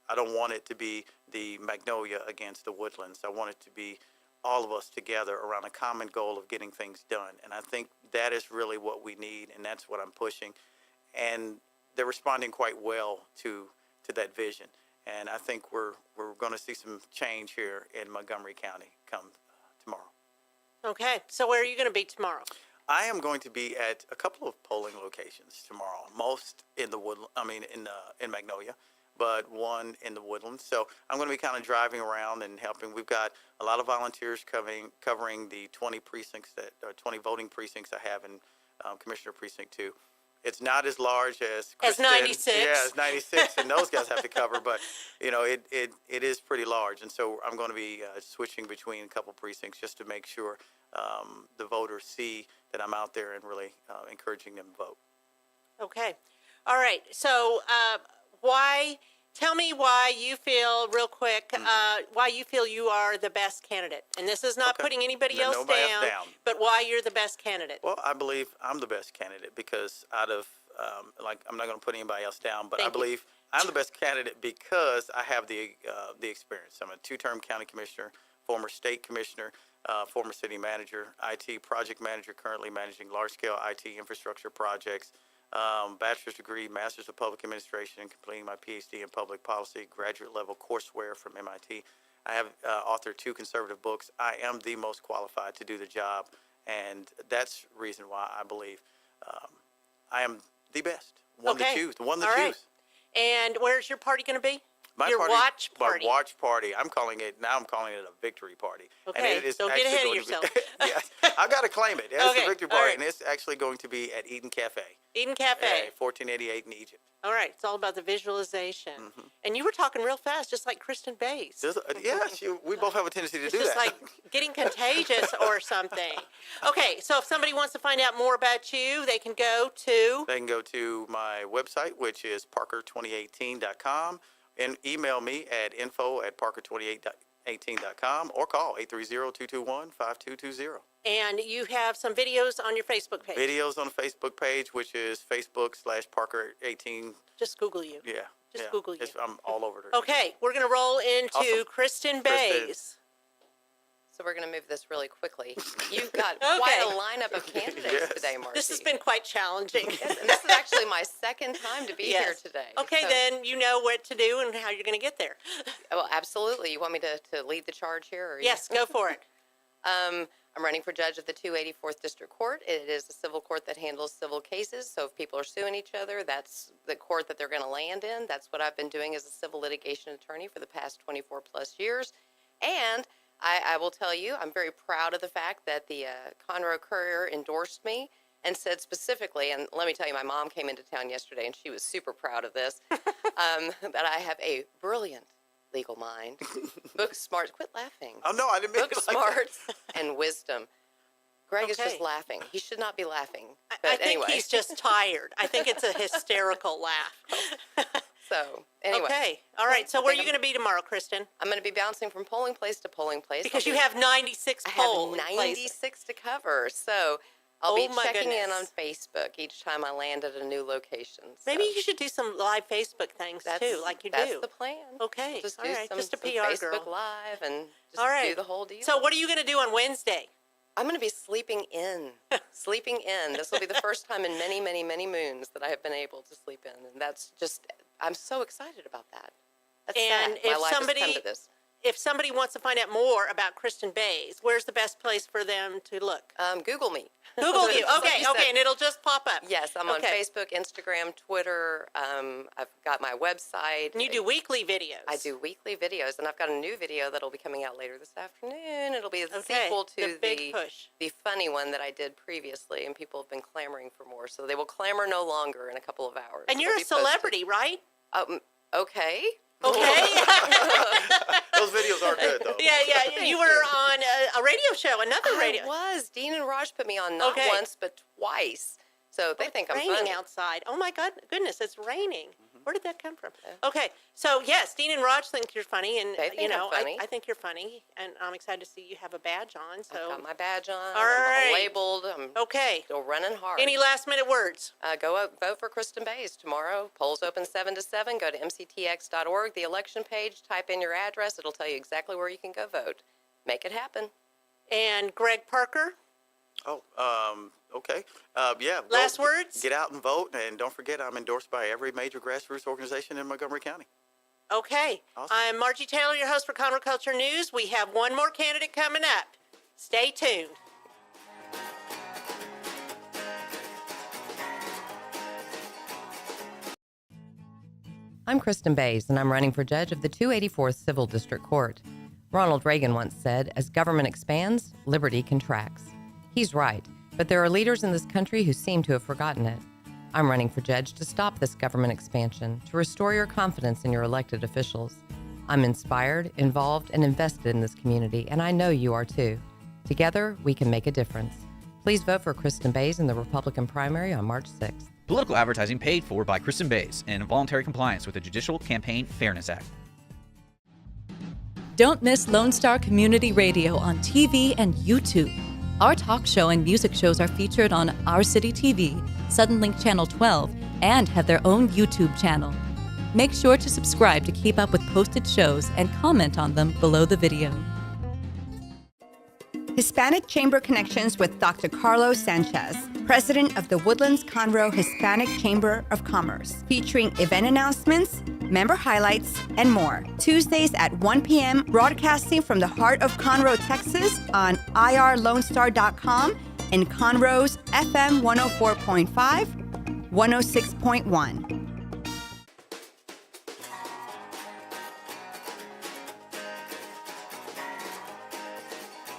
I don't want it to be the Magnolia against the Woodlands. I want it to be all of us together around a common goal of getting things done. And I think that is really what we need, and that's what I'm pushing. And they're responding quite well to that vision. And I think we're going to see some change here in Montgomery County come tomorrow. Okay. So where are you going to be tomorrow? I am going to be at a couple of polling locations tomorrow, most in the in Magnolia, but one in the Woodlands. So I'm going to be kind of driving around and helping. We've got a lot of volunteers covering the 20 voting precincts I have in Commissioner Precinct 2. It's not as large as Kristin. 96. Yeah, it's 96, and those guys have to cover. But it is pretty large, and so I'm going to be switching between a couple precincts just to make sure the voters see that I'm out there and really encouraging them to vote. Okay. All right. So tell me why you feel, real quick, why you feel you are the best candidate. And this is not putting anybody else down, but why you're the best candidate. Well, I believe I'm the best candidate because out of, I'm not going to put anybody else down, but I believe I'm the best candidate because I have the experience. I'm a 2-term county commissioner, former state commissioner, former city manager, IT project manager, currently managing large-scale IT infrastructure projects, bachelor's degree, master's of public administration, and completing my PhD in public policy, graduate-level courseware from MIT. I have authored 2 conservative books. I am the most qualified to do the job, and that's the reason why I believe I am the best, one to choose. And where's your party going to be? Your party, watch party. My watch party. I'm calling it a victory party. Okay, and it is don't get ahead of yourself. Yes, I've got to claim it. It's the victory party, and it's actually going to be at Eden Cafe. Eden Cafe. 1488 in Egypt. All right, it's all about the visualization. And you were talking real fast, just like Kristin Bays. We both have a tendency to do that. It's just like getting contagious or something. Okay, so if somebody wants to find out more about you, they can go to? They can go to my website, which is parker2018.com, and email me at info@parker2018.com or call 830-221-5220. And you have some videos on your Facebook page. Videos on the Facebook page, which is Facebook/Parker18. Just Google you. Yeah. Just Google you. I'm all over there. Okay, we're going to roll into Kristin Bays. So we're going to move this really quickly. You've got quite a lineup of candidates today, Marcy. This has been quite challenging. Yes, and this is actually my second time to be here today. Okay, so then you know what to do and how you're going to get there. Well, absolutely. You want me to lead the charge here? Or yes, go for it. I'm running for judge of the 284th District Court. It is a civil court that handles civil cases. So if people are suing each other, that's the court that they're going to land in. That's what I've been doing as a civil litigation attorney for the past 24 plus years. And I will tell you, I'm very proud of the fact that the Conroe Courier endorsed me and said specifically, and let me tell you, my mom came into town yesterday and she was super proud of this, that I have a brilliant legal mind, book smart, quit laughing. Oh, no, I didn't mean book smart and wisdom. Greg is just laughing. He should not be laughing. But I think anyway. he's just tired. I think it's a hysterical laugh. So, anyway. Okay. All right. So, where are you going to be tomorrow, Kristin? I'm going to be bouncing from polling place to polling place. Because you have 96 polls. I have 96 to cover. So, I'll be checking in on Facebook each time I land at a new location. So. Maybe you should do some live Facebook things, too, like you do. That's the plan. Okay. Just all do right. some, just a PR Facebook girl. Live and just all right. do the whole deal. So, what are you going to do on Wednesday? I'm going to be sleeping in. Sleeping in. This will be the first time in many, many, many moons that I have been able to sleep in. And that's just, I'm so excited about that. That's and sad. if My life somebody, has come to this. if somebody wants to find out more about Kristin Bays, where's the best place for them to look? Google me. Google you. Just like Okay, you okay, said. and it'll just pop up. Yes, I'm on Okay. Facebook, Instagram, Twitter. I've got my website. And you do weekly videos. I do weekly videos, and I've got a new video that'll be coming out later this afternoon. It'll be the Okay, sequel to the big push. the funny one that I did previously, and people have been clamoring for more. So they will clamor no longer in a couple of hours. And you're It'll a be posted. celebrity, right? Okay. Okay. Those videos are good, though. Yeah. Thank You were on a radio show, another radio. I was. Dean and Raj put me on not Okay. once, but twice. So they think I'm raining funny. outside. Oh my goodness, it's raining. Where did that come from? Okay, so yes, Dean and Raj think you're funny, and They think you know, I'm funny. I think you're funny, and I'm excited to see you have a badge on. So I've got my badge on. All right. I'm labeled. I'm okay. still running hard. Any last minute words? Go out, vote for Kristin Bays tomorrow. Polls open 7 to 7. Go to mctx.org, the election page. Type in your address. It'll tell you exactly where you can go vote. Make it happen. And Greg Parker. Oh, okay. Yeah. Last words? Get out and vote, and don't forget I'm endorsed by every major grassroots organization in Montgomery County. Okay. Awesome. I'm Margie Taylor, your host for Conroe Culture News. We have one more candidate coming up. Stay tuned. I'm Kristin Bays, and I'm running for judge of the 284th Civil District Court. Ronald Reagan once said, as government expands, liberty contracts. He's right, but there are leaders in this country who seem to have forgotten it. I'm running for judge to stop this government expansion, to restore your confidence in your elected officials. I'm inspired, involved, and invested in this community, and I know you are too. Together, we can make a difference. Please vote for Kristin Bays in the Republican primary on March 6th. Political advertising paid for by Kristin Bays and in voluntary compliance with the Judicial Campaign Fairness Act. Don't miss Lone Star Community Radio on TV and YouTube. Our talk show and music shows are featured on Our City TV, Suddenlink Channel 12, and have their own YouTube channel. Make sure to subscribe to keep up with posted shows and comment on them below the video. Hispanic Chamber Connections with Dr. Carlos Sanchez, President of the Woodlands Conroe Hispanic Chamber of Commerce, featuring event announcements, member highlights, and more. Tuesdays at 1 p.m., broadcasting from the heart of Conroe, Texas on irlonestar.com and Conroe's FM 104.5, 106.1.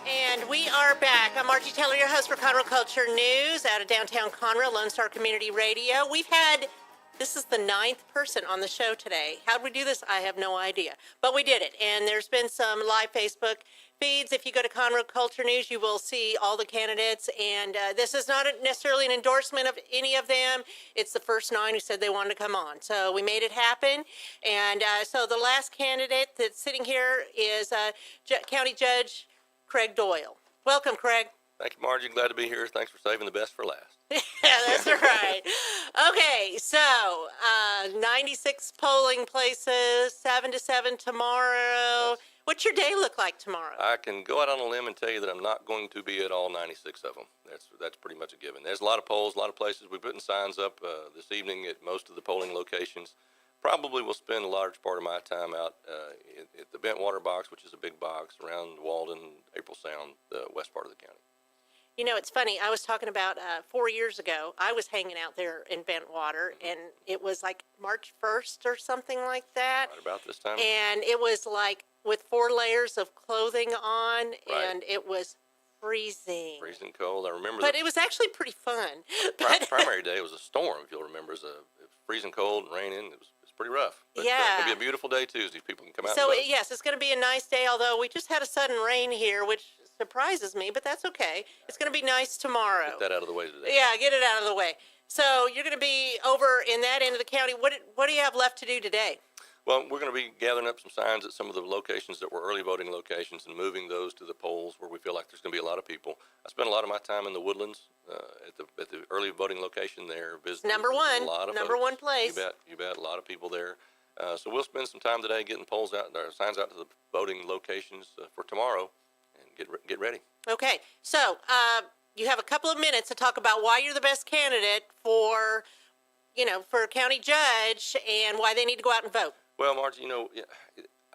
And we are back. I'm Margie Taylor, your host for Conroe Culture News out of downtown Conroe, Lone Star Community Radio. This is the 9th person on the show today. How'd we do this? I have no idea. But we did it. And there's been some live Facebook feeds. If you go to Conroe Culture News, you will see all the candidates. And this is not necessarily an endorsement of any of them. It's the first 9 who said they wanted to come on. So we made it happen. And so the last candidate that's sitting here is County Judge Craig Doyal. Welcome, Craig. Thank you, Margie. Glad to be here. Thanks for saving the best for last. Yeah, that's right. Okay, so 96 polling places, 7 to 7 tomorrow. What's your day look like tomorrow? I can go out on a limb and tell you that I'm not going to be at all 96 of them. That's pretty much a given. There's a lot of polls, a lot of places. We're putting signs up this evening at most of the polling locations. Probably will spend a large part of my time out at the Bentwater box, which is a big box, around Walden, April Sound, the west part of the county. You know, it's funny. I was talking about 4 years ago, I was hanging out there in Bentwater, and it was like March 1st or something like that. Right about this time. And it was like with 4 layers of clothing on, Right. and it was freezing. Freezing cold. I remember But it was actually pretty fun. primary day was a storm, if you'll remember. It was freezing cold and raining. It was pretty rough. But, Yeah. It's going to be a beautiful day Tuesday. People can come out So, and vote. yes, it's going to be a nice day, although we just had a sudden rain here, which surprises me, but that's okay. It's going to be nice tomorrow. Get that out of the way today. Yeah, get it out of the way. So you're going to be over in that end of the county. What do you have left to do today? Well, we're going to be gathering up some signs at some of the locations that were early voting locations and moving those to the polls where we feel like there's going to be a lot of people. I spent a lot of my time in the Woodlands at the early voting location there. Visiting Number one. a lot of Number folks. one place. You bet. A lot of people there. So we'll spend some time today getting polls out, or signs out to the voting locations for tomorrow, and get ready. Okay, so you have a couple of minutes to talk about why you're the best candidate for a county judge and why they need to go out and vote. Well, Margie,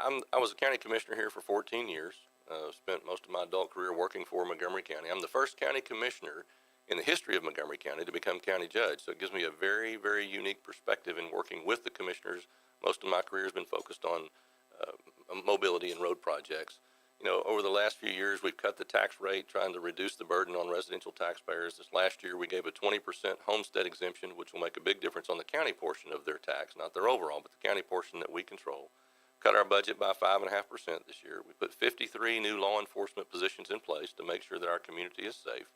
I was a county commissioner here for 14 years. Spent most of my adult career working for Montgomery County. I'm the first county commissioner in the history of Montgomery County to become county judge. So it gives me a very, very unique perspective in working with the commissioners. Most of my career has been focused on mobility and road projects. You know, over the last few years, we've cut the tax rate, trying to reduce the burden on residential taxpayers. This last year, we gave a 20% homestead exemption, which will make a big difference on the county portion of their tax, not their overall, but the county portion that we control. Cut our budget by 5.5% this year. We put 53 new law enforcement positions in place to make sure that our community is safe.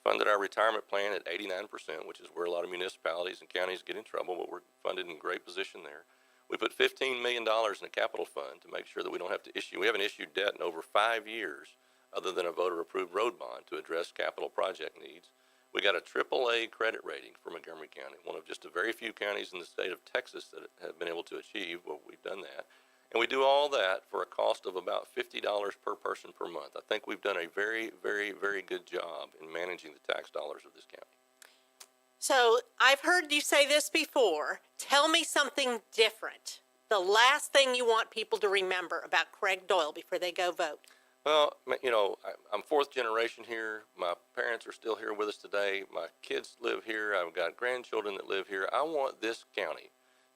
Funded our retirement plan at 89%, which is where a lot of municipalities and counties get in trouble, but we're funded in great position there. We put $15 million in a capital fund to make sure that we don't have to issue. We haven't issued debt in over 5 years other than a voter-approved road bond to address capital project needs. We got a AAA credit rating for Montgomery County, one of just a very few counties in the state of Texas that have been able to achieve what we've done that. And we do all that for a cost of about $50 per person per month. I think we've done a very, very, very good job in managing the tax dollars of this county. So I've heard you say this before. Tell me something different. The last thing you want people to remember about Craig Doyal before they go vote. Well, you know, I'm fourth generation here. My parents are still here with us today. My kids live here. I've got grandchildren that live here. I want this county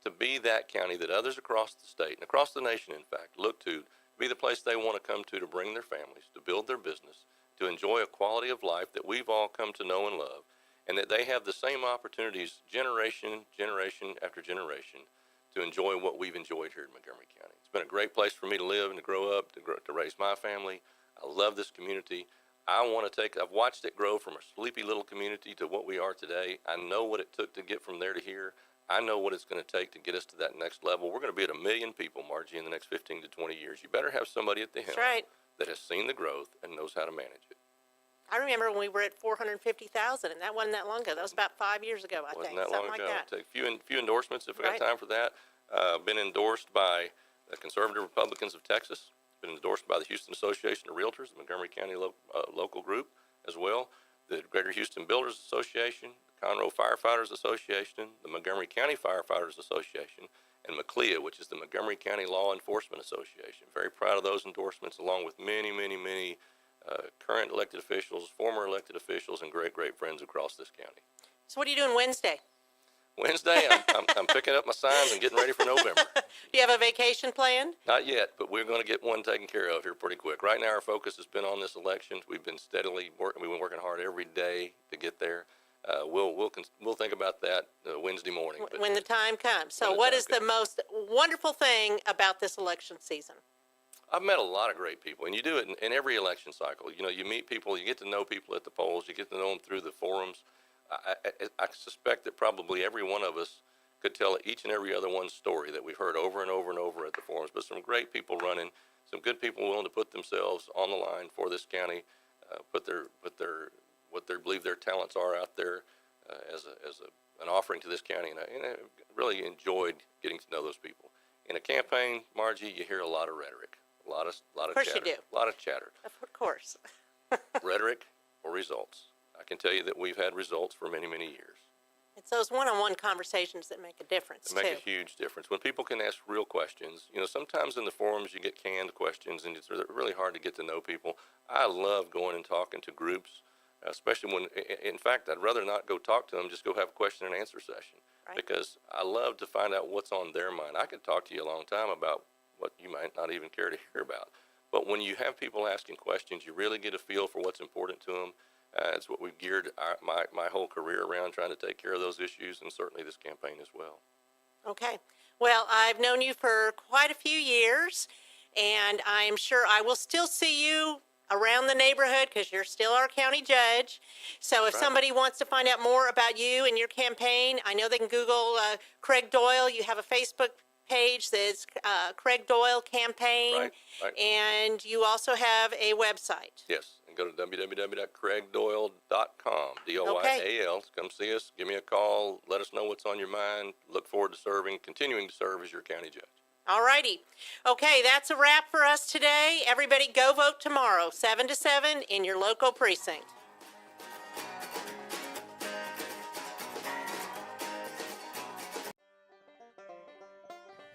to be that county that others across the state and across the nation, in fact, look to be the place they want to come to bring their families, to build their business, to enjoy a quality of life that we've all come to know and love, and that they have the same opportunities generation after generation to enjoy what we've enjoyed here in Montgomery County. It's been a great place for me to live and to grow up, to raise my family. I love this community. I've watched it grow from a sleepy little community to what we are today. I know what it took to get from there to here. I know what it's going to take to get us to that next level. We're going to be at 1 million people, Margie, in the next 15 to 20 years. You better have somebody at the helm that has seen the growth and knows how to manage it. I remember when we were at 450,000, and that wasn't that long ago. That was about 5 years ago, I think. Wasn't that long Something ago. like that. Take a few endorsements if we got time for that. Been endorsed by the Conservative Republicans of Texas. Been endorsed by the Houston Association of Realtors, the Montgomery County local group as well. The Greater Houston Builders Association, the Conroe Firefighters Association, the Montgomery County Firefighters Association, and McLEA, which is the Montgomery County Law Enforcement Association. Very proud of those endorsements, along with many, many, many current elected officials, former elected officials, and great, great friends across this county. So what are you doing Wednesday? Wednesday, I'm picking up my signs and getting ready for November. Do you have a vacation planned? Not yet, but we're going to get one taken care of here pretty quick. Right now, our focus has been on this election. We've been steadily working. We've been working hard every day to get there. We'll think about that Wednesday morning. When the time comes. So what is the most wonderful thing about this election season? I've met a lot of great people, and you do it in every election cycle. You know, you meet people, you get to know people at the polls, you get to know them through the forums. I suspect that probably every one of us could tell each and every other one's story that we've heard over and over and over at the forums. But some great people running, some good people willing to put themselves on the line for this county, put their what they believe their talents are out there as an offering to this county. And I really enjoyed getting to know those people. In a campaign, Margie, you hear a lot of rhetoric, a lot of chatter. Of course you do. A lot of chatter. Of course. Rhetoric or results. I can tell you that we've had results for many, many years. It's those one-on-one conversations that make a difference, They make a huge difference. When people can ask real questions, you know, sometimes in the forums you get canned questions and it's really hard to get to know people. I love going and talking to groups, especially when, in fact, I'd rather not go talk to them, just go have a question and answer session. Right. Because I love to find out what's on their mind. I could talk to you a long time about what you might not even care to hear about. But when you have people asking questions, you really get a feel for what's important to them. It's what we've geared my whole career around, trying to take care of those issues, and certainly this campaign as well. Okay. Well, I've known you for quite a few years, and I'm sure I will still see you around the neighborhood because you're still our county judge. So if somebody wants to find out more about you and your campaign, I know they can Google Craig Doyal. You have a Facebook page that's Craig Doyal Campaign, right. And you also have a website. Yes, and go to www.craigdoyal.com, D-O-Y-A-L. Come see us, give me a call, let us know what's on your mind. Look forward to continuing to serve as your county judge. All righty. Okay, that's a wrap for us today. Everybody go vote tomorrow, 7 to 7 in your local precinct.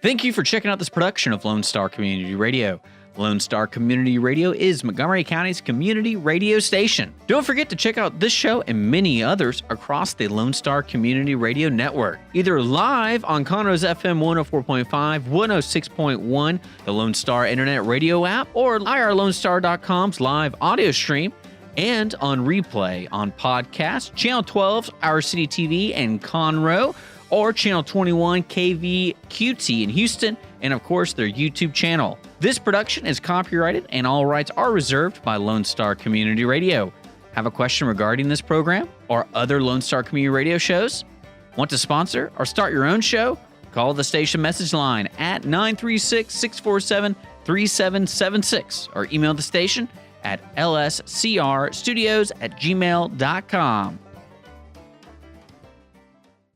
Thank you for checking out this production of Lone Star Community Radio. Lone Star Community Radio is Montgomery County's community radio station. Don't forget to check out this show and many others across the Lone Star Community Radio Network, either live on Conroe's FM 104.5, 106.1, the Lone Star Internet Radio app, or irlonestar.com's live audio stream, and on replay on podcast, Channel 12's Our City TV in Conroe, or Channel 21 KVQT in Houston, and of course their YouTube channel. This production is copyrighted and all rights are reserved by Lone Star Community Radio. Have a question regarding this program or other Lone Star Community Radio shows? Want to sponsor or start your own show? Call the station message line at 936-647-3776 or email the station at lscrstudios@gmail.com.